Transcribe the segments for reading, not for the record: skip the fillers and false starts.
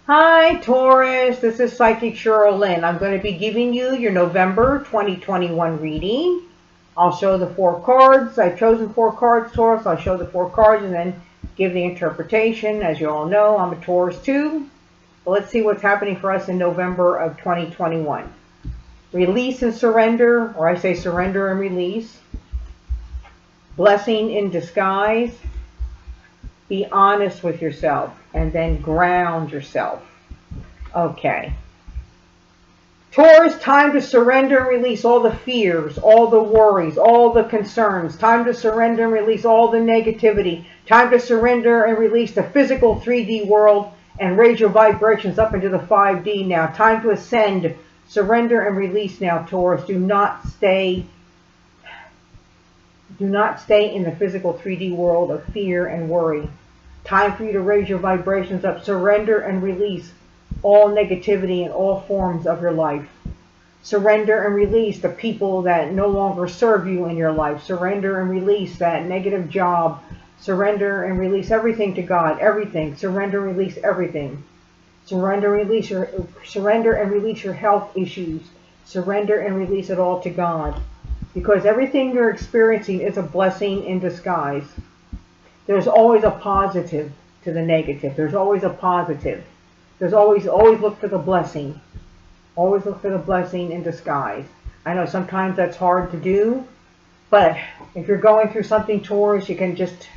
Hi, Taurus. This is Psychic Cheryl Lynn. I'm going to be giving you your November 2021 reading. I'll show the four cards. I've chosen four cards, Taurus. I'll show the four cards and then give the interpretation. As you all know, I'm a Taurus too. But let's see what's happening for us in November of 2021. Release and surrender, or I say surrender and release. Blessing in disguise. Be honest with yourself and then ground yourself. Okay. Taurus, time to surrender and release all the fears, all the worries, all the concerns. Time to surrender and release all the negativity. Time to surrender and release the physical 3D world and raise your vibrations up into the 5D now. Time to ascend. Surrender and release now, Taurus. Do not stay in the physical 3D world of fear and worry. Time for you to raise your vibrations up. Surrender and release all negativity in all forms of your life. Surrender and release the people that no longer serve you in your life. Surrender and release that negative job. Surrender and release everything to God. Everything. Surrender and release everything. Surrender and release your health issues. Surrender and release it all to God. Because everything you're experiencing is a blessing in disguise. There's always a positive to the negative. There's always a positive. There's always look for the blessing. Always look for the blessing in disguise. I know sometimes that's hard to do, but if you're going through something, Taurus, you can just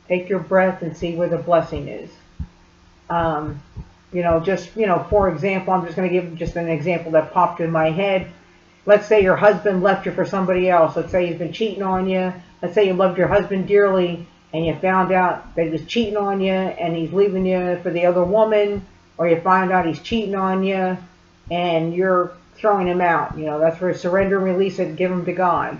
take your breath and see where the blessing is. For example, I'm just going to give just an example that popped in my head. Let's say your husband left you for somebody else. Let's say he's been cheating on you. Let's say you loved your husband dearly and you found out that he was cheating on you and he's leaving you for the other woman, or you find out he's cheating on you and you're throwing him out. That's where surrender and release it and give him to God.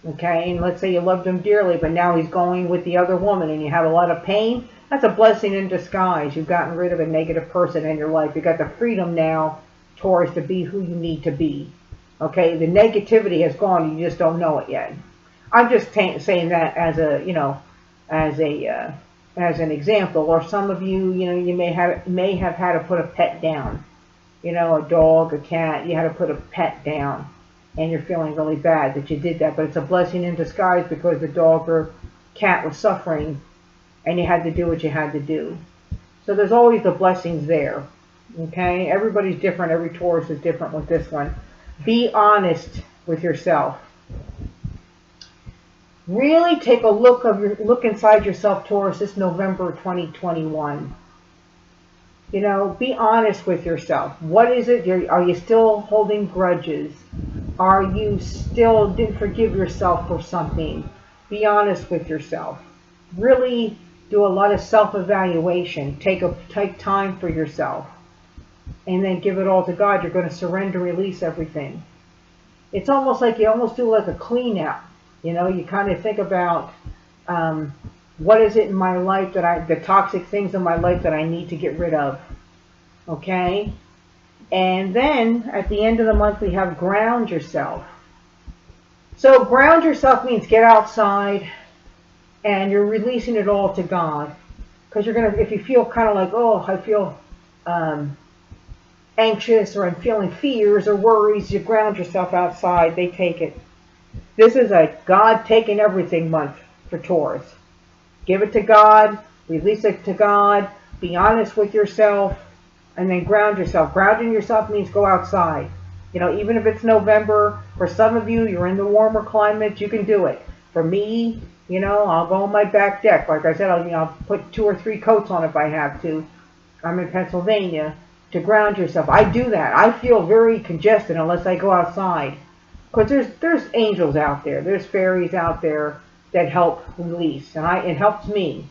Okay, and let's say you loved him dearly, but now he's going with the other woman and you have a lot of pain. That's a blessing in disguise. You've gotten rid of a negative person in your life. You've got the freedom now, Taurus, to be who you need to be. Okay, the negativity has gone. You just don't know it yet. I'm just saying that as an example. Or some of you, you may have had to put a pet down. A dog, a cat. You had to put a pet down, and you're feeling really bad that you did that. But it's a blessing in disguise because the dog or cat was suffering, and you had to do what you had to do. So there's always the blessings there. Okay, everybody's different. Every Taurus is different with this one. Be honest with yourself. Really take a look inside yourself, Taurus, this November 2021. Be honest with yourself. What is it? Are you still holding grudges? Are you still didn't forgive yourself for something? Be honest with yourself. Really do a lot of self-evaluation. Take time for yourself. And then give it all to God. You're going to surrender, release everything. It's almost like you almost do like a clean out. You kind of think about what is it in my life the toxic things in my life that I need to get rid of. Okay? And then at the end of the month we have ground yourself. So ground yourself means get outside and you're releasing it all to God. Because if you feel kind of like, oh, I feel anxious or I'm feeling fears or worries, you ground yourself outside. They take it. This is a God taking everything month for Taurus. Give it to God, release it to God, be honest with yourself, and then ground yourself. Grounding yourself means go outside. Even if it's November, for some of you, you're in the warmer climate, you can do it. For me, I'll go on my back deck. Like I said, I'll put 2 or 3 coats on if I have to. I'm in Pennsylvania. To ground yourself. I do that. I feel very congested unless I go outside. Because there's angels out there. There's fairies out there that help release. And it helps me.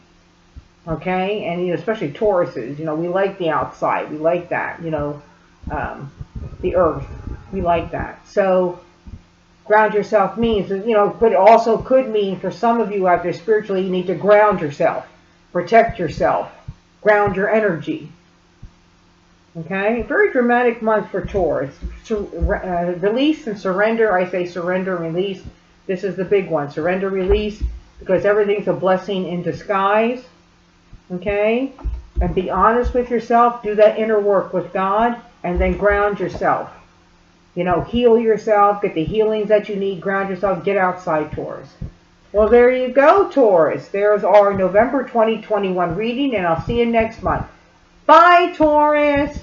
Okay? And especially Tauruses. We like the outside. We like that. The earth. We like that. So ground yourself means, but it also could mean for some of you out there spiritually, you need to ground yourself. Protect yourself. Ground your energy. Okay, very dramatic month for Taurus. Release and surrender. I say surrender and release. This is the big one. Surrender, release, because everything's a blessing in disguise. Okay? And be honest with yourself. Do that inner work with God. And then ground yourself. You know, heal yourself. Get the healings that you need. Ground yourself. Get outside, Taurus. Well, there you go, Taurus. There's our November 2021 reading. And I'll see you next month. Bye, Taurus.